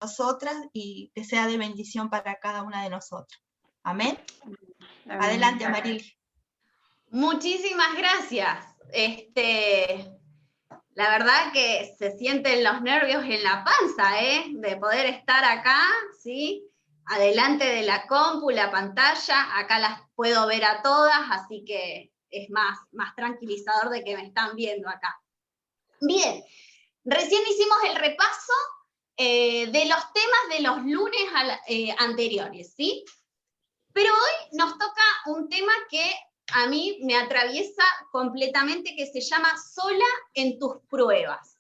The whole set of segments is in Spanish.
nosotras y que sea de bendición para cada una de nosotras. Amén. Amén. Adelante, Amaril. Muchísimas gracias. La verdad que se sienten los nervios en la panza, de poder estar acá, ¿sí? Adelante de la compu, la pantalla, acá las puedo ver a todas, así que es más tranquilizador de que me están viendo acá. Bien, recién hicimos el repaso de los temas de los lunes anteriores, ¿sí? Pero hoy nos toca un tema que a mí me atraviesa completamente, que se llama Sola en tus pruebas,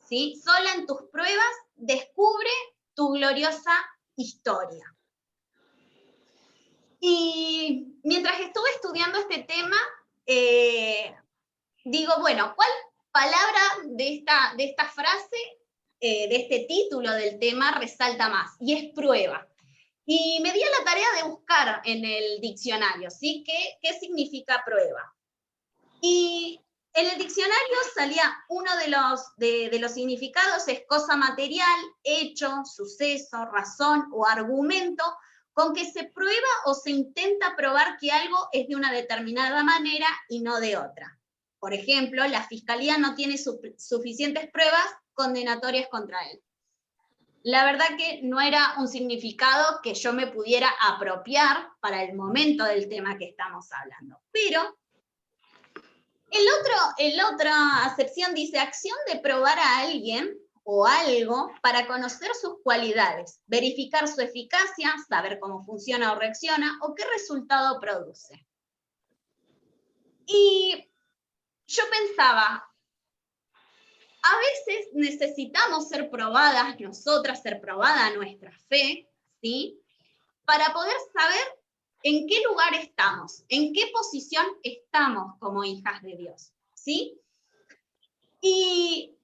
¿sí? Sola en tus pruebas, descubre tu gloriosa historia. Y mientras estuve estudiando este tema, digo, bueno, ¿cuál palabra de esta frase, de este título del tema, resalta más? Y es prueba. Y me di a la tarea de buscar en el diccionario, ¿sí? ¿Qué significa prueba? Y en el diccionario salía uno de los significados, es cosa material, hecho, suceso, razón o argumento con que se prueba o se intenta probar que algo es de una determinada manera y no de otra. Por ejemplo, la fiscalía no tiene suficientes pruebas condenatorias contra él. La verdad que no era un significado que yo me pudiera apropiar para el momento del tema que estamos hablando. Pero la otra acepción dice acción de probar a alguien o algo para conocer sus cualidades, verificar su eficacia, saber cómo funciona o reacciona o qué resultado produce. Y yo pensaba, a veces necesitamos ser probadas nosotras, ser probada nuestra fe, ¿sí? Para poder saber en qué lugar estamos, en qué posición estamos como hijas de Dios, ¿sí? Y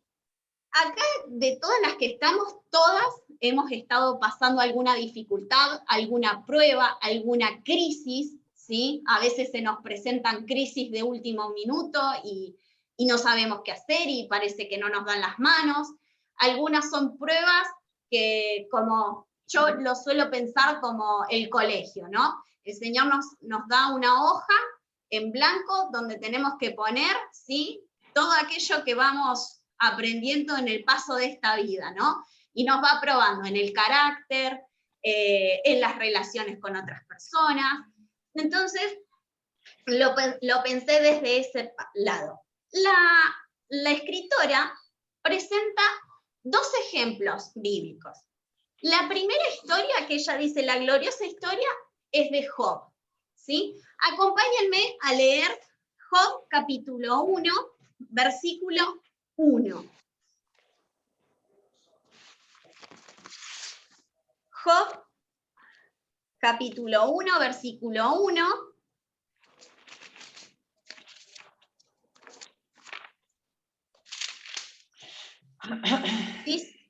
acá, de todas las que estamos, todas hemos estado pasando alguna dificultad, alguna prueba, alguna crisis, ¿sí? A veces se nos presentan crisis de último minuto y no sabemos qué hacer y parece que no nos dan las manos. Algunas son pruebas que, como yo lo suelo pensar, como el colegio, ¿no? El Señor nos da una hoja en blanco donde tenemos que poner, ¿sí? Todo aquello que vamos aprendiendo en el paso de esta vida, ¿no? Y nos va probando en el carácter, en las relaciones con otras personas. Entonces, lo pensé desde ese lado. La escritora presenta dos ejemplos bíblicos. La primera historia que ella dice, la gloriosa historia, es de Job, ¿sí? Acompáñenme a leer Job capítulo 1, versículo 1. Job capítulo 1, versículo 1.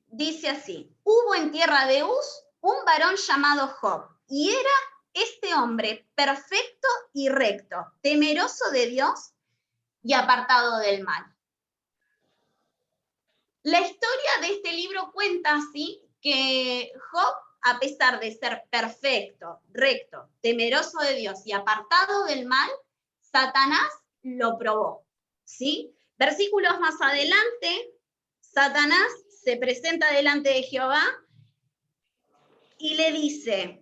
Dice así: hubo en tierra de Uz un varón llamado Job, y era este hombre perfecto y recto, temeroso de Dios y apartado del mal. La historia de este libro cuenta así que Job, a pesar de ser perfecto, recto, temeroso de Dios y apartado del mal, Satanás lo probó, ¿sí? Versículos más adelante, Satanás se presenta delante de Jehová y le dice,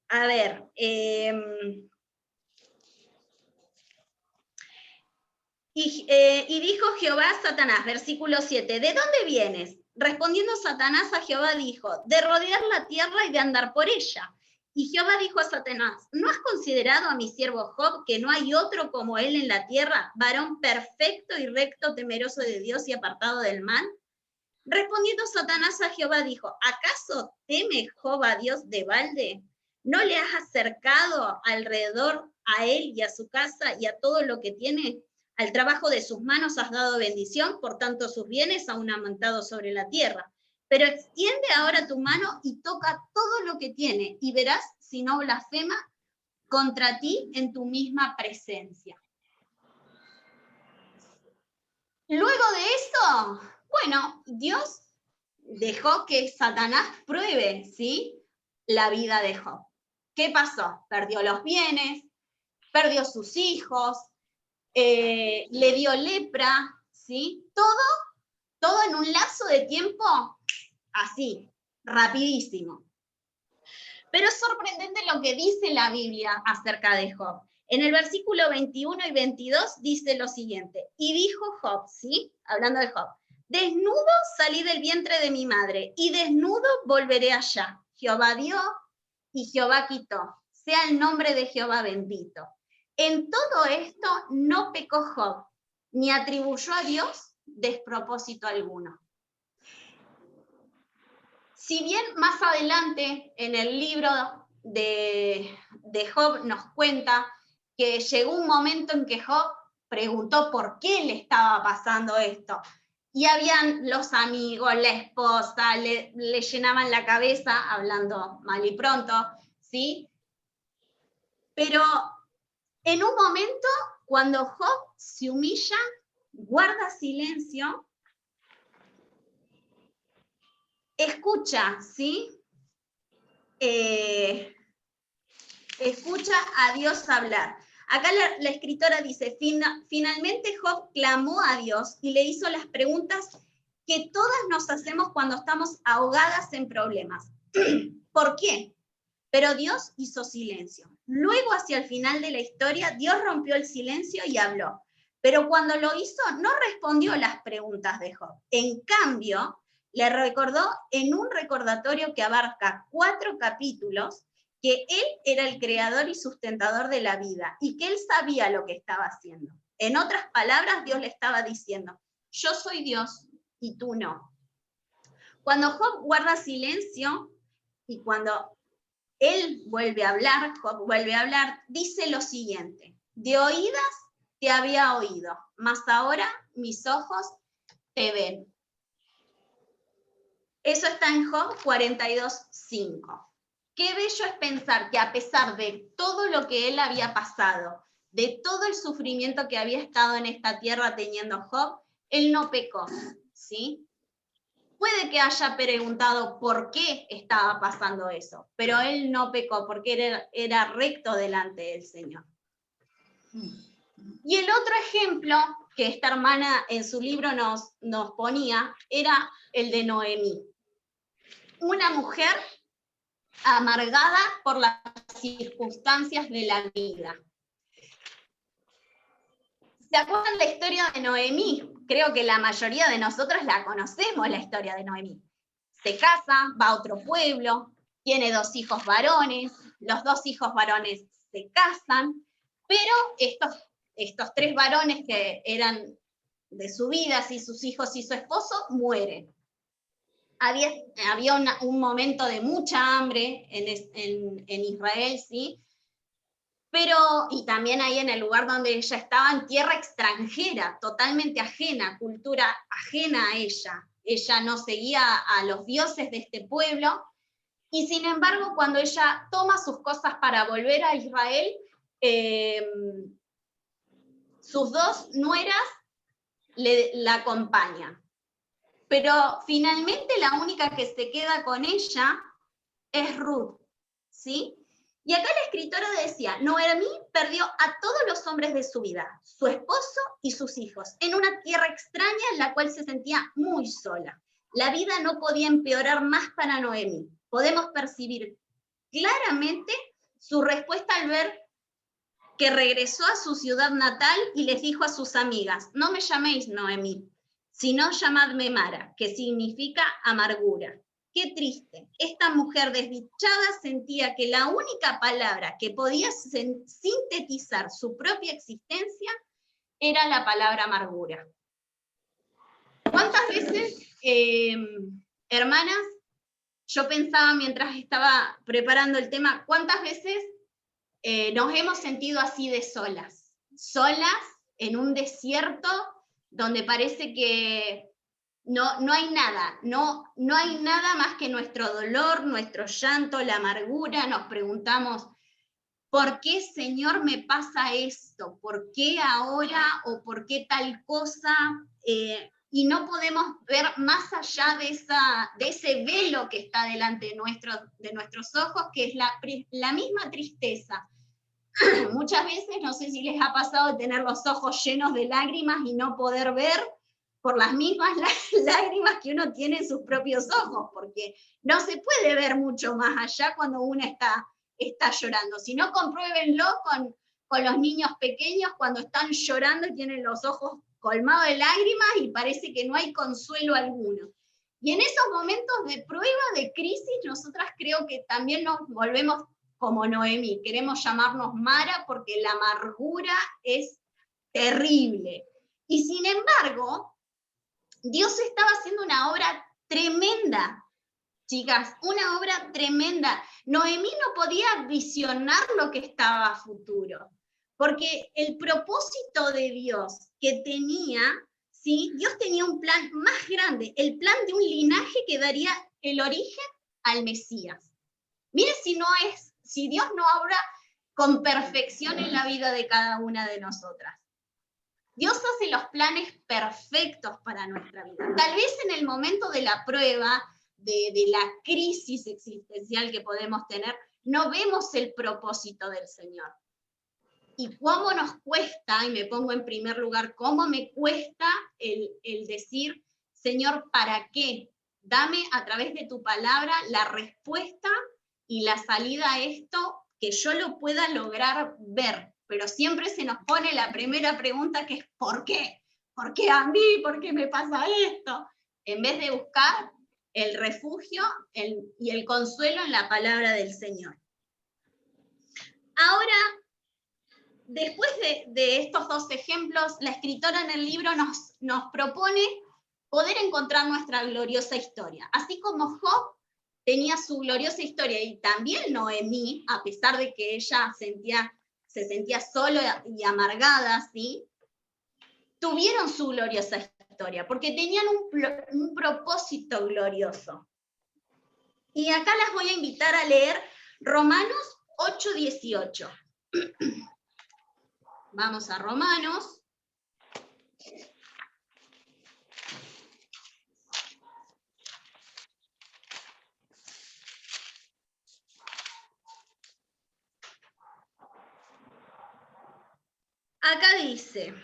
a ver, y dijo Jehová a Satanás, versículo 7, ¿de dónde vienes? Respondiendo Satanás a Jehová dijo, de rodear la tierra y de andar por ella. Y Jehová dijo a Satanás, ¿no has considerado a mi siervo Job, que no hay otro como él en la tierra, varón perfecto y recto, temeroso de Dios y apartado del mal? Respondiendo Satanás a Jehová dijo, ¿acaso teme Job a Dios de balde? ¿No le has acercado alrededor a él y a su casa y a todo lo que tiene? Al trabajo de sus manos has dado bendición, por tanto sus bienes aún han aumentado sobre la tierra. Pero extiende ahora tu mano y toca todo lo que tiene, y verás si no blasfema contra ti en tu misma presencia. Luego de esto, bueno, Dios dejó que Satanás pruebe, ¿sí?, la vida de Job. ¿Qué pasó? Perdió los bienes, perdió sus hijos, le dio lepra, ¿sí? Todo en un lapso de tiempo así, rapidísimo. Pero es sorprendente lo que dice la Biblia acerca de Job. En el versículo 21 y 22 dice lo siguiente, y dijo Job, ¿sí?, hablando de Job, desnudo salí del vientre de mi madre, y desnudo volveré allá. Jehová dio y Jehová quitó. Sea el nombre de Jehová bendito. En todo esto no pecó Job, ni atribuyó a Dios despropósito alguno. Si bien más adelante en el libro de Job nos cuenta que llegó un momento en que Job preguntó por qué le estaba pasando esto. Y habían los amigos, la esposa, le llenaban la cabeza, hablando mal y pronto, ¿sí? Pero en un momento, cuando Job se humilla, guarda silencio, escucha, ¿sí? Escucha a Dios hablar. Acá la escritora dice, finalmente Job clamó a Dios y le hizo las preguntas que todas nos hacemos cuando estamos ahogadas en problemas. ¿Por qué? Pero Dios hizo silencio. Luego, hacia el final de la historia, Dios rompió el silencio y habló. Pero cuando lo hizo, no respondió las preguntas de Job. En cambio, le recordó en un recordatorio que abarca 4 capítulos que él era el creador y sustentador de la vida y que él sabía lo que estaba haciendo. En otras palabras, Dios le estaba diciendo, yo soy Dios y tú no. Cuando Job guarda silencio y cuando él vuelve a hablar, Job vuelve a hablar, dice lo siguiente, de oídas te había oído, mas ahora mis ojos te ven. Eso está en Job 42:5. Qué bello es pensar que a pesar de todo lo que él había pasado, de todo el sufrimiento que había estado en esta tierra teniendo Job, él no pecó, ¿sí? Puede que haya preguntado por qué estaba pasando eso, pero él no pecó porque era recto delante del Señor. Y el otro ejemplo que esta hermana en su libro nos ponía era el de Noemí. Una mujer amargada por las circunstancias de la vida. ¿Se acuerdan la historia de Noemí? Creo que la mayoría de nosotros la conocemos, la historia de Noemí. Se casa, va a otro pueblo, tiene 2 hijos varones, los 2 hijos varones se casan, pero estos 3 varones que eran de su vida, así sus hijos y su esposo, mueren. Había un momento de mucha hambre en Israel, ¿sí? Y también ahí en el lugar donde ella estaba, en tierra extranjera, totalmente ajena, cultura ajena a ella. Ella no seguía a los dioses de este pueblo, y sin embargo, cuando ella toma sus cosas para volver a Israel, sus 2 nueras la acompañan. Pero finalmente la única que se queda con ella es Ruth, ¿sí? Y acá la escritora decía, Noemí perdió a todos los hombres de su vida, su esposo y sus hijos, en una tierra extraña en la cual se sentía muy sola. La vida no podía empeorar más para Noemí. Podemos percibir claramente su respuesta al ver que regresó a su ciudad natal y les dijo a sus amigas, no me llaméis Noemí, sino llamadme Mara, que significa amargura. Qué triste. Esta mujer desdichada sentía que la única palabra que podía sintetizar su propia existencia era la palabra amargura. ¿Cuántas veces, hermanas, yo pensaba mientras estaba preparando el tema, cuántas veces nos hemos sentido así de solas en un desierto donde parece que no hay nada, no hay nada más que nuestro dolor, nuestro llanto, la amargura. Nos preguntamos, ¿por qué, Señor, me pasa esto? ¿Por qué ahora? ¿O por qué tal cosa? y no podemos ver más allá de ese velo que está delante de nuestros ojos, que es la misma tristeza. Muchas veces, no sé si les ha pasado de tener los ojos llenos de lágrimas y no poder ver por las mismas lágrimas que uno tiene en sus propios ojos, porque no se puede ver mucho más allá cuando uno está llorando. Si no, compruébenlo con los niños pequeños cuando están llorando y tienen los ojos colmados de lágrimas y parece que no hay consuelo alguno. Y en esos momentos de prueba, de crisis, nosotras creo que también nos volvemos como Noemí, queremos llamarnos Mara porque la amargura es terrible. Y sin embargo, Dios estaba haciendo una obra tremenda, chicas, una obra tremenda. Noemí no podía visionar lo que estaba a futuro, porque el propósito de Dios que tenía, ¿sí? Dios tenía un plan más grande, el plan de un linaje que daría el origen al Mesías. Mire si Dios no obra con perfección en la vida de cada una de nosotras. Dios hace los planes perfectos para nuestra vida. Tal vez en el momento de la prueba, de la crisis existencial que podemos tener, no vemos el propósito del Señor. Y cómo nos cuesta, y me pongo en primer lugar, cómo me cuesta el decir, Señor, ¿para qué? Dame a través de tu palabra la respuesta y la salida a esto, que yo lo pueda lograr ver. Pero siempre se nos pone la primera pregunta, que es ¿por qué? ¿Por qué a mí? ¿Por qué me pasa esto? En vez de buscar el refugio y el consuelo en la palabra del Señor. Ahora, después de estos dos ejemplos, la escritora en el libro nos propone poder encontrar nuestra gloriosa historia. Así como Job tenía su gloriosa historia y también Noemí, a pesar de que ella se sentía sola y amargada, ¿sí? Tuvieron su gloriosa historia, porque tenían un propósito glorioso. Y acá las voy a invitar a leer Romanos 8:18. Vamos a Romanos. Acá dice,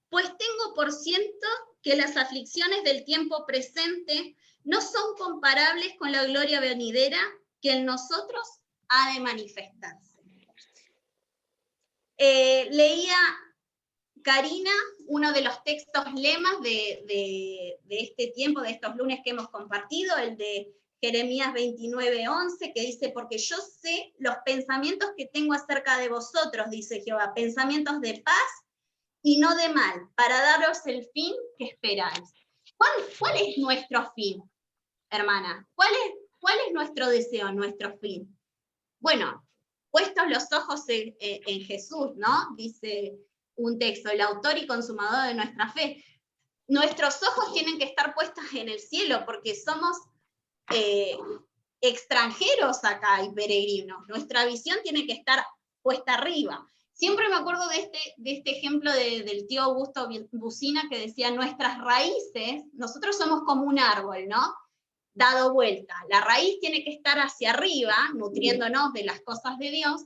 pues tengo por cierto que las aflicciones del tiempo presente no son comparables con la gloria venidera que en nosotros ha de manifestarse. Leía Karina uno de los textos lemas de este tiempo, de estos lunes que hemos compartido, el de Jeremías 29:11, que dice, porque yo sé los pensamientos que tengo acerca de vosotros, dice Jehová, pensamientos de paz y no de mal, para daros el fin que esperáis. ¿Cuál es nuestro fin, hermana? ¿Cuál es nuestro deseo, nuestro fin? Bueno, puestos los ojos en Jesús, ¿no? Dice un texto, el autor y consumador de nuestra fe. Nuestros ojos tienen que estar puestos en el cielo porque somos extranjeros acá y peregrinos. Nuestra visión tiene que estar puesta arriba. Siempre me acuerdo de este ejemplo del tío Augusto Bucina que decía, nuestras raíces, nosotros somos como un árbol, ¿no? Dado vuelta. La raíz tiene que estar hacia arriba, nutriéndonos de las cosas de Dios,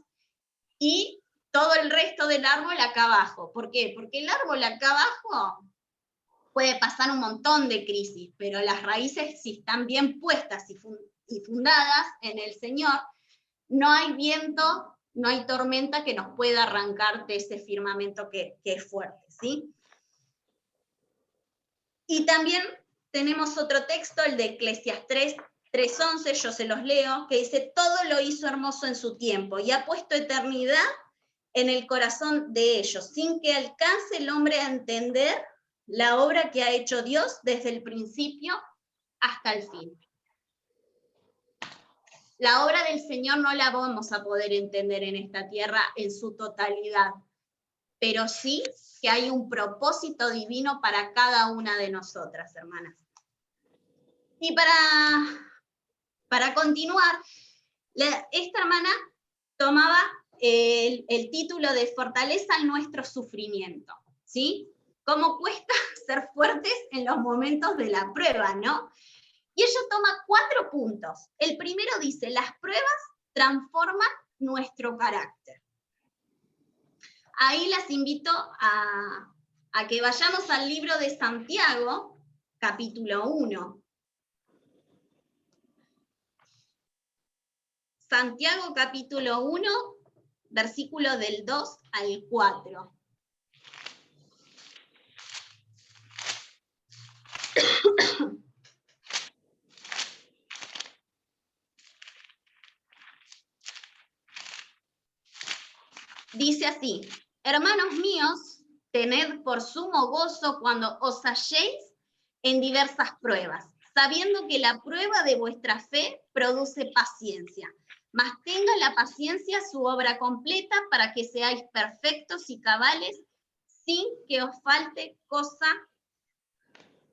y todo el resto del árbol acá abajo. ¿Por qué? Porque el árbol acá abajo puede pasar un montón de crisis, pero las raíces, si están bien puestas y fundadas en el Señor, no hay viento, no hay tormenta que nos pueda arrancar de ese firmamento que es fuerte, ¿sí? Y también tenemos otro texto, el de Eclesiastés 3:11, yo se los leo, que dice, todo lo hizo hermoso en su tiempo y ha puesto eternidad en el corazón de ellos, sin que alcance el hombre a entender la obra que ha hecho Dios desde el principio hasta el fin. La obra del Señor no la vamos a poder entender en esta tierra en su totalidad, pero sí que hay un propósito divino para cada una de nosotras, hermanas. Y para continuar, esta hermana tomaba el título de Fortaleza en nuestro sufrimiento, ¿sí? cómo cuesta ser fuertes en los momentos de la prueba, ¿no? Y ella toma 4 puntos. El primero dice, las pruebas transforman nuestro carácter. Ahí las invito a que vayamos al libro de Santiago, capítulo 1. Santiago, capítulo 1, versículo del 2 al 4. Dice así, hermanos míos, tened por sumo gozo cuando os halléis en diversas pruebas, sabiendo que la prueba de vuestra fe produce paciencia. Mas tenga la paciencia su obra completa para que seáis perfectos y cabales sin que os falte cosa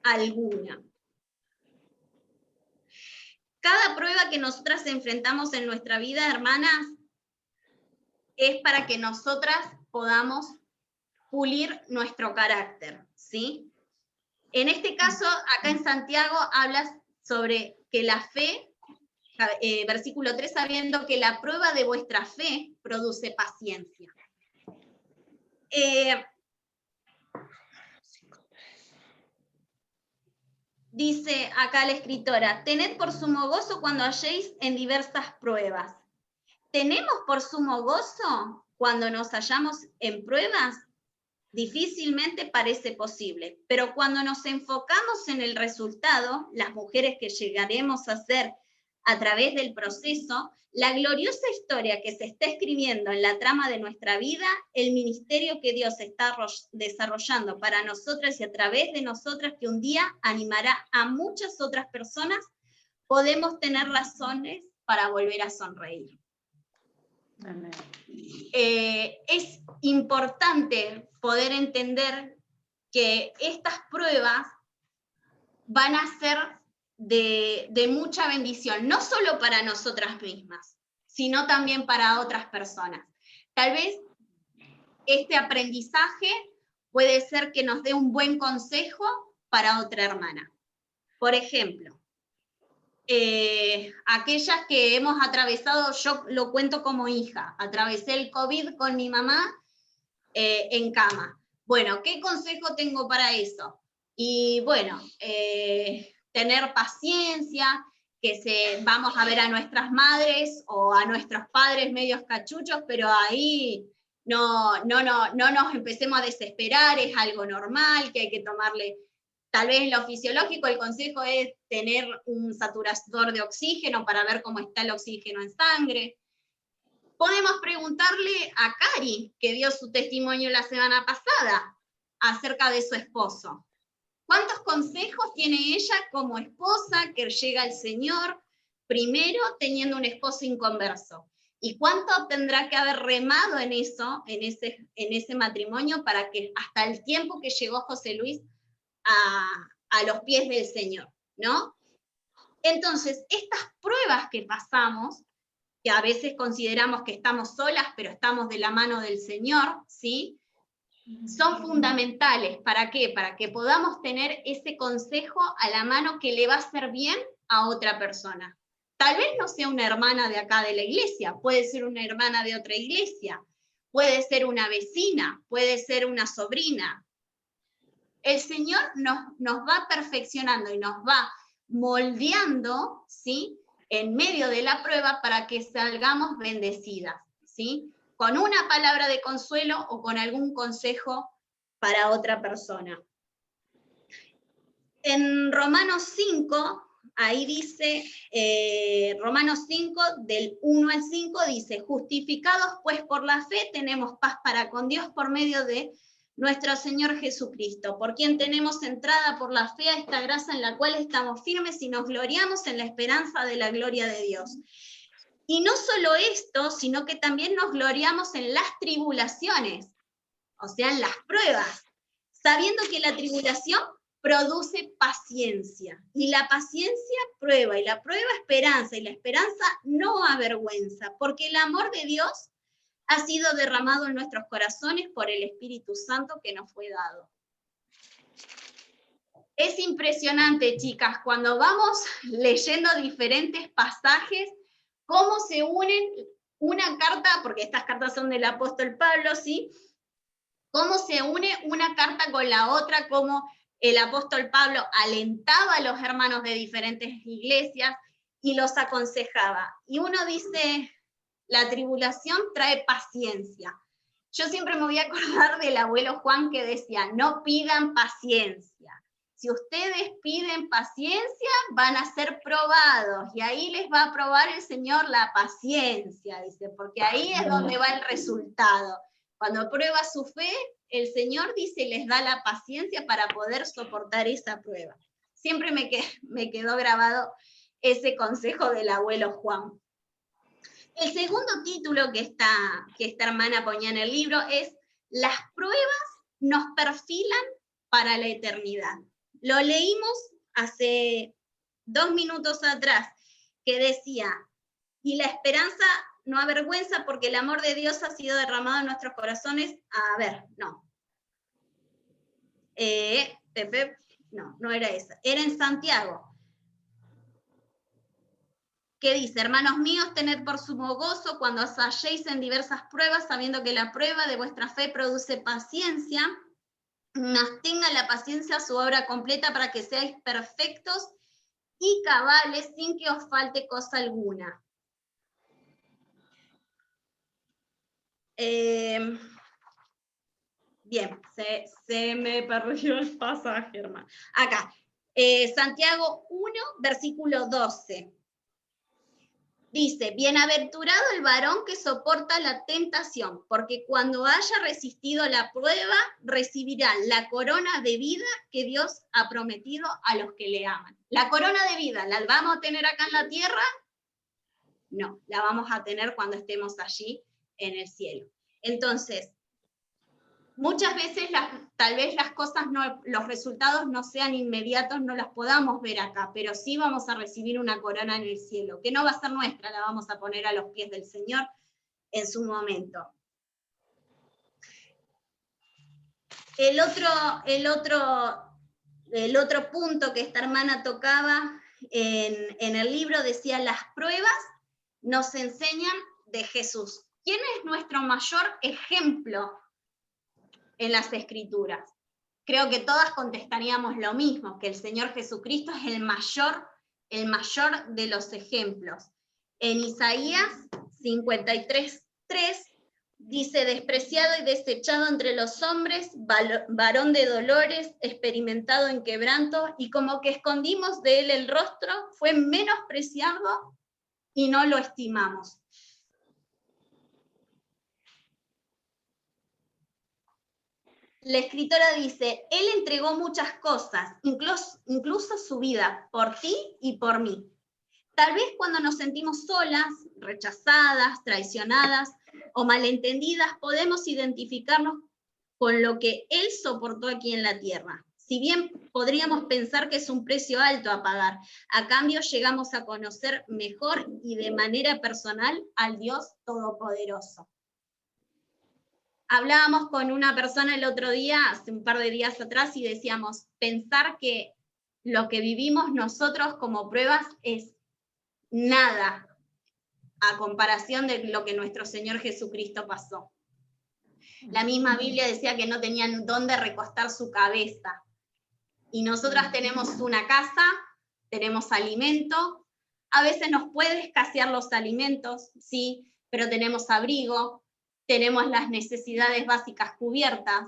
alguna. Cada prueba que nosotras enfrentamos en nuestra vida, hermanas, es para que nosotras podamos pulir nuestro carácter, ¿sí? En este caso, acá en Santiago hablas sobre que la fe, versículo 3, sabiendo que la prueba de vuestra fe produce paciencia. Dice acá la escritora, tened por sumo gozo cuando halléis en diversas pruebas. ¿Tenemos por sumo gozo cuando nos hallamos en pruebas? Difícilmente parece posible, pero cuando nos enfocamos en el resultado, las mujeres que llegaremos a ser a través del proceso, la gloriosa historia que se está escribiendo en la trama de nuestra vida, el ministerio que Dios está desarrollando para nosotras y a través de nosotras, que un día animará a muchas otras personas, podemos tener razones para volver a sonreír. Amén. Es importante poder entender que estas pruebas van a ser de mucha bendición, no solo para nosotras mismas, sino también para otras personas. Tal vez este aprendizaje puede ser que nos dé un buen consejo para otra hermana. Por ejemplo, aquellas que hemos atravesado, yo lo cuento como hija, atravesé el COVID con mi mamá en cama. Bueno, ¿qué consejo tengo para eso? Y bueno, tener paciencia, vamos a ver a nuestras madres o a nuestros padres medios cachuchos, pero ahí no nos empecemos a desesperar, es algo normal, que hay que tomarle. Tal vez en lo fisiológico el consejo es tener un saturador de oxígeno para ver cómo está el oxígeno en sangre. Podemos preguntarle a Cari, que dio su testimonio la semana pasada, acerca de su esposo. ¿Cuántos consejos tiene ella como esposa que llega al Señor, primero teniendo un esposo inconverso? ¿Y cuánto tendrá que haber remado en eso, en ese matrimonio, para que hasta el tiempo que llegó José Luis a los pies del Señor, ¿no? Entonces, estas pruebas que pasamos, que a veces consideramos que estamos solas, pero estamos de la mano del Señor, ¿sí? Son fundamentales. ¿Para qué? Para que podamos tener ese consejo a la mano que le va a hacer bien a otra persona. Tal vez no sea una hermana de acá de la iglesia, puede ser una hermana de otra iglesia, puede ser una vecina, puede ser una sobrina. El Señor nos va perfeccionando y nos va moldeando, ¿sí?, en medio de la prueba para que salgamos bendecidas, ¿sí?, con una palabra de consuelo o con algún consejo para otra persona. En Romanos 5, ahí dice, Romanos 5, del 1 al 5, dice, justificados pues por la fe tenemos paz para con Dios por medio de nuestro Señor Jesucristo, por quien tenemos entrada por la fe a esta gracia en la cual estamos firmes y nos gloriamos en la esperanza de la gloria de Dios. Y no solo esto, sino que también nos gloriamos en las tribulaciones, o sea, en las pruebas, sabiendo que la tribulación produce paciencia, y la paciencia prueba, y la prueba esperanza, y la esperanza no avergüenza, porque el amor de Dios ha sido derramado en nuestros corazones por el Espíritu Santo que nos fue dado. Es impresionante, chicas, cuando vamos leyendo diferentes pasajes, cómo se unen una carta, porque estas cartas son del apóstol Pablo, ¿sí? Cómo se une una carta con la otra, cómo el apóstol Pablo alentaba a los hermanos de diferentes iglesias y los aconsejaba. Y uno dice, la tribulación trae paciencia. Yo siempre me voy a acordar del abuelo Juan que decía, no pidan paciencia. Si ustedes piden paciencia, van a ser probados, y ahí les va a probar el Señor la paciencia, dice, porque ahí es donde va el resultado. Cuando prueba su fe, el Señor dice, les da la paciencia para poder soportar esa prueba. Siempre me quedó grabado ese consejo del abuelo Juan. El segundo título que esta hermana ponía en el libro es Las pruebas nos perfilan para la eternidad. Lo leímos hace 2 minutos atrás, que decía, y la esperanza no avergüenza porque el amor de Dios ha sido derramado en nuestros corazones. A ver, no. No era esa. Era en Santiago. Que dice, hermanos míos, tened por sumo gozo cuando os halléis en diversas pruebas, sabiendo que la prueba de vuestra fe produce paciencia, mas tenga la paciencia su obra completa para que seáis perfectos y cabales sin que os falte cosa alguna. Bien, se me perdió el pasaje, hermano. Acá, Santiago 1, versículo 12. Dice, bienaventurado el varón que soporta la tentación, porque cuando haya resistido la prueba, recibirá la corona de vida que Dios ha prometido a los que le aman. La corona de vida, ¿la vamos a tener acá en la tierra? No, la vamos a tener cuando estemos allí en el cielo. Entonces, muchas veces tal vez las cosas, los resultados no sean inmediatos, no las podamos ver acá, pero sí vamos a recibir una corona en el cielo, que no va a ser nuestra, la vamos a poner a los pies del Señor en su momento. El otro punto que esta hermana tocaba en el libro decía, las pruebas nos enseñan de Jesús. ¿Quién es nuestro mayor ejemplo en las Escrituras? Creo que todas contestaríamos lo mismo, que el Señor Jesucristo es el mayor de los ejemplos. En Isaías 53:3 dice, despreciado y desechado entre los hombres, varón de dolores, experimentado en quebranto, y como que escondimos de él el rostro, fue menospreciado y no lo estimamos. La escritora dice, él entregó muchas cosas, incluso su vida, por ti y por mí. Tal vez cuando nos sentimos solas, rechazadas, traicionadas o malentendidas, podemos identificarnos con lo que él soportó aquí en la tierra. Si bien podríamos pensar que es un precio alto a pagar, a cambio llegamos a conocer mejor y de manera personal al Dios Todopoderoso. Hablábamos con una persona el otro día, hace un par de días atrás, y decíamos, pensar que lo que vivimos nosotros como pruebas es nada a comparación de lo que nuestro Señor Jesucristo pasó. La misma Biblia decía que no tenían dónde recostar su cabeza. Y nosotras tenemos una casa, tenemos alimento, a veces nos puede escasear los alimentos, sí, pero tenemos abrigo, tenemos las necesidades básicas cubiertas,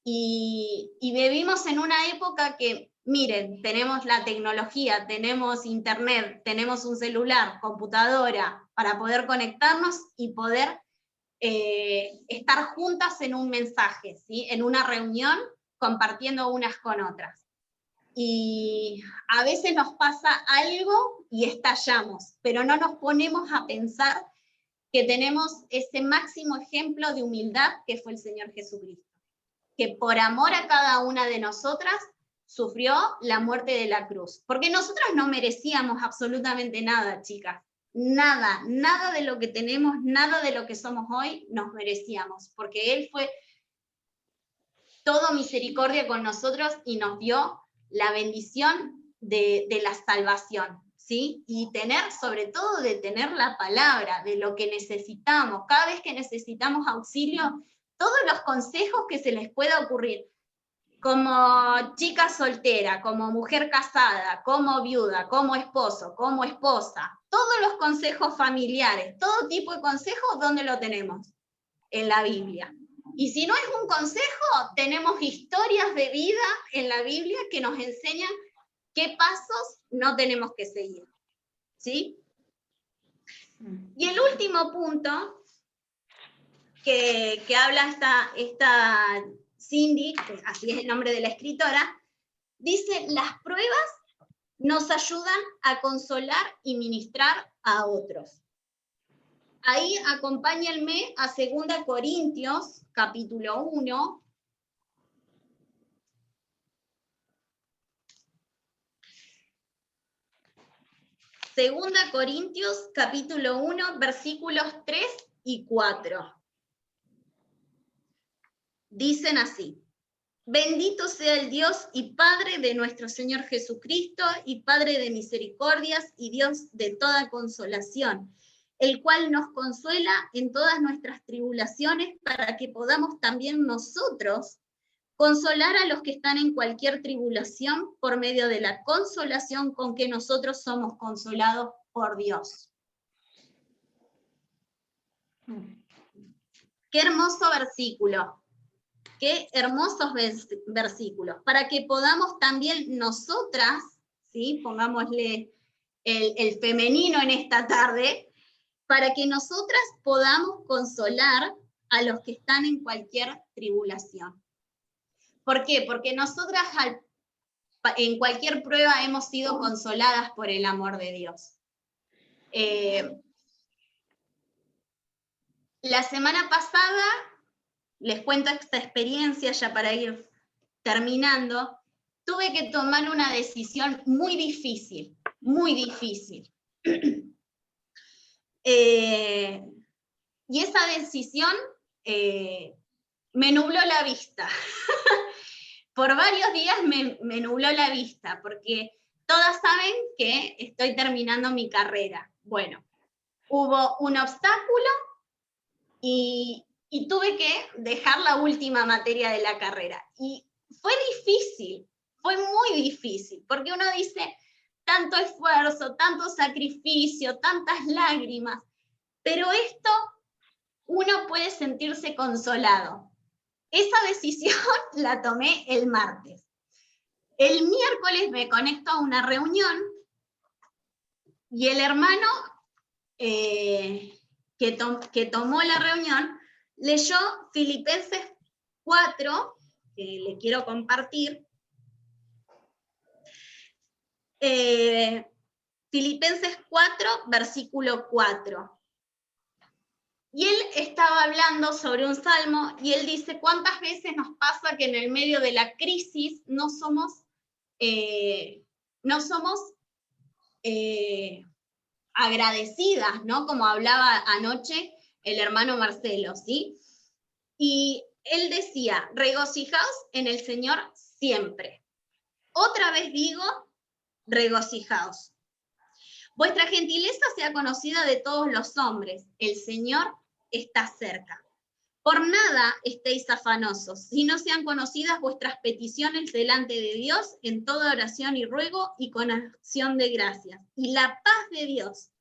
y vivimos en una época que, miren, tenemos la tecnología, tenemos internet, tenemos un celular, computadora, para poder conectarnos y poder estar juntas en un mensaje, ¿sí? En una reunión, compartiendo unas con otras. Y a veces nos pasa algo y estallamos, pero no nos ponemos a pensar que tenemos ese máximo ejemplo de humildad que fue el Señor Jesucristo, que por amor a cada una de nosotras sufrió la muerte de la cruz. Porque nosotras no merecíamos absolutamente nada, chicas. Nada, nada de lo que tenemos, nada de lo que somos hoy nos merecíamos, porque Él fue todo misericordia con nosotros y nos dio la bendición de la salvación, ¿sí? Y tener, sobre todo, de tener la palabra, de lo que necesitamos. Cada vez que necesitamos auxilio, todos los consejos que se les pueda ocurrir, como chica soltera, como mujer casada, como viuda, como esposo, como esposa, todos los consejos familiares, todo tipo de consejos, ¿dónde lo tenemos? En la Biblia. Y si no es un consejo, tenemos historias de vida en la Biblia que nos enseñan qué pasos no tenemos que seguir. ¿Sí? Y el último punto que habla esta Cindy, que así es el nombre de la escritora, dice: las pruebas nos ayudan a consolar y ministrar a otros. Ahí acompáñenme a 2 Corintios, capítulo 1. Segunda Corintios, capítulo 1, versículos 3 y 4. Dicen así: bendito sea el Dios y Padre de nuestro Señor Jesucristo, y Padre de misericordias y Dios de toda consolación, el cual nos consuela en todas nuestras tribulaciones, para que podamos también nosotros consolar a los que están en cualquier tribulación por medio de la consolación con que nosotros somos consolados por Dios. Qué hermoso versículo. Qué hermosos versículos, para que podamos también nosotras, ¿sí? Pongámosle el femenino en esta tarde, para que nosotras podamos consolar a los que están en cualquier tribulación. ¿Por qué? Porque nosotras en cualquier prueba hemos sido consoladas por el amor de Dios. La semana pasada, les cuento esta experiencia ya para ir terminando, tuve que tomar una decisión muy difícil, muy difícil. Y esa decisión me nubló la vista. Por varios días me nubló la vista, porque todas saben que estoy terminando mi carrera. Bueno, hubo un obstáculo y tuve que dejar la última materia de la carrera. Y fue difícil, fue muy difícil, porque uno dice, tanto esfuerzo, tanto sacrificio, tantas lágrimas, pero esto uno puede sentirse consolado. Esa decisión la tomé el martes. El miércoles me conecto a una reunión y el hermano que tomó la reunión leyó Filipenses 4, que le quiero compartir. Filipenses 4, versículo 4. Y él estaba hablando sobre un salmo y él dice: ¿cuántas veces nos pasa que en el medio de la crisis no somos agradecidas, ¿no? Como hablaba anoche el hermano Marcelo, ¿sí? Y él decía: regocijaos en el Señor siempre. Otra vez digo, regocijaos. Vuestra gentileza sea conocida de todos los hombres. El Señor está cerca. Por nada estéis afanosos, sino sean conocidas vuestras peticiones delante de Dios en toda oración y ruego y con acción de gracias. Y la paz de Dios,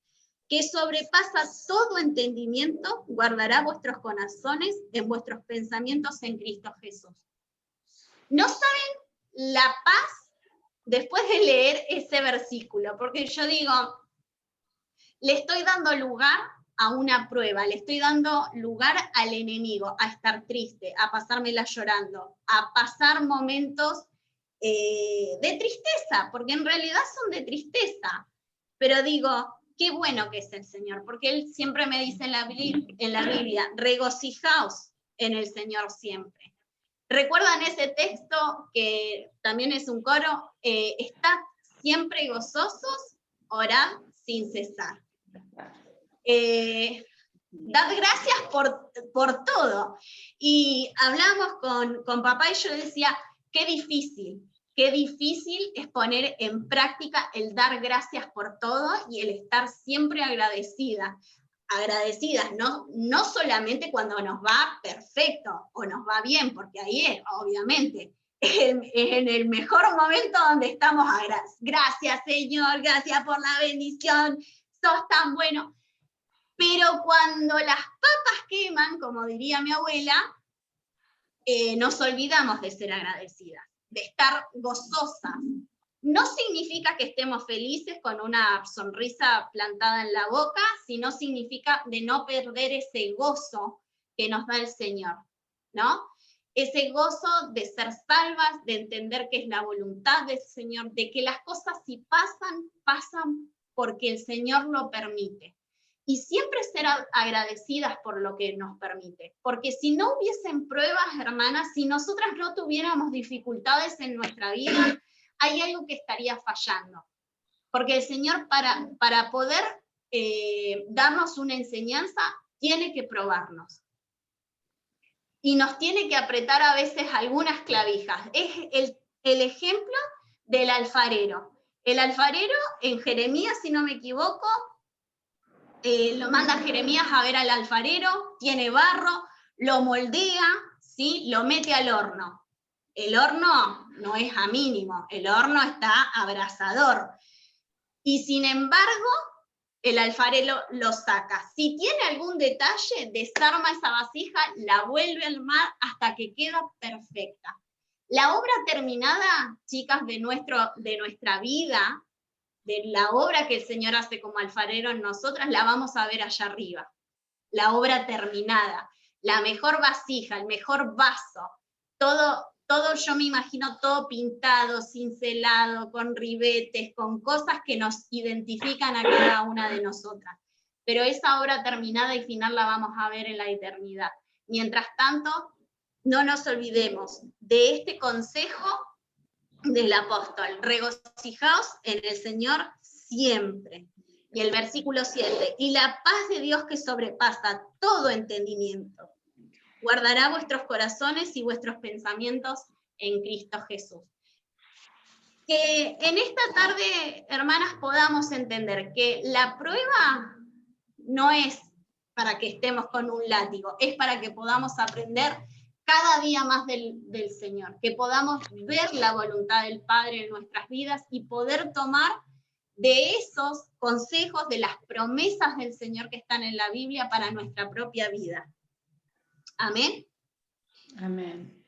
que sobrepasa todo entendimiento, guardará vuestros corazones en vuestros pensamientos en Cristo Jesús. ¿No saben la paz después de leer ese versículo? Porque yo digo, le estoy dando lugar a una prueba, le estoy dando lugar al enemigo, a estar triste, a pasármela llorando, a pasar momentos de tristeza, porque en realidad son de tristeza. Pero digo, qué bueno que es el Señor, porque Él siempre me dice en la Biblia, regocijaos en el Señor siempre. ¿Recuerdan ese texto que también es un coro? Estad siempre gozosos, orad sin cesar. Dad gracias por todo. Y hablamos con papá y yo decía, qué difícil es poner en práctica el dar gracias por todo y el estar siempre agradecidas, no solamente cuando nos va perfecto o nos va bien, porque ahí es, obviamente, es en el mejor momento donde estamos gracias Señor, gracias por la bendición, sos tan bueno. Pero cuando las papas queman, como diría mi abuela, nos olvidamos de ser agradecidas, de estar gozosas. No significa que estemos felices con una sonrisa plantada en la boca, sino significa de no perder ese gozo que nos da el Señor, ¿no? Ese gozo de ser salvas, de entender que es la voluntad del Señor, de que las cosas si pasan porque el Señor lo permite. Y siempre ser agradecidas por lo que nos permite. Porque si no hubiesen pruebas, hermanas, si nosotras no tuviéramos dificultades en nuestra vida, hay algo que estaría fallando. Porque el Señor para poder darnos una enseñanza, tiene que probarnos. Y nos tiene que apretar a veces algunas clavijas. Es el ejemplo del alfarero. El alfarero en Jeremías, si no me equivoco, lo manda Jeremías a ver al alfarero, tiene barro, lo moldea, ¿sí? Lo mete al horno. El horno no es a mínimo, el horno está abrasador. Y sin embargo, el alfarero lo saca. Si tiene algún detalle, desarma esa vasija, la vuelve al mar hasta que queda perfecta. La obra terminada, chicas, de nuestra vida, de la obra que el Señor hace como alfarero en nosotras, la vamos a ver allá arriba. La obra terminada, la mejor vasija, el mejor vaso, todo yo me imagino todo pintado, cincelado, con ribetes, con cosas que nos identifican a cada una de nosotras. Pero esa obra terminada y final la vamos a ver en la eternidad. Mientras tanto, no nos olvidemos de este consejo del apóstol: regocijaos en el Señor siempre. Y el versículo 7, y la paz de Dios que sobrepasa todo entendimiento, guardará vuestros corazones y vuestros pensamientos en Cristo Jesús. Que en esta tarde, hermanas, podamos entender que la prueba no es para que estemos con un látigo, es para que podamos aprender cada día más del Señor, que podamos ver la voluntad del Padre en nuestras vidas y poder tomar de esos consejos, de las promesas del Señor que están en la Biblia para nuestra propia vida. Amén. Amén.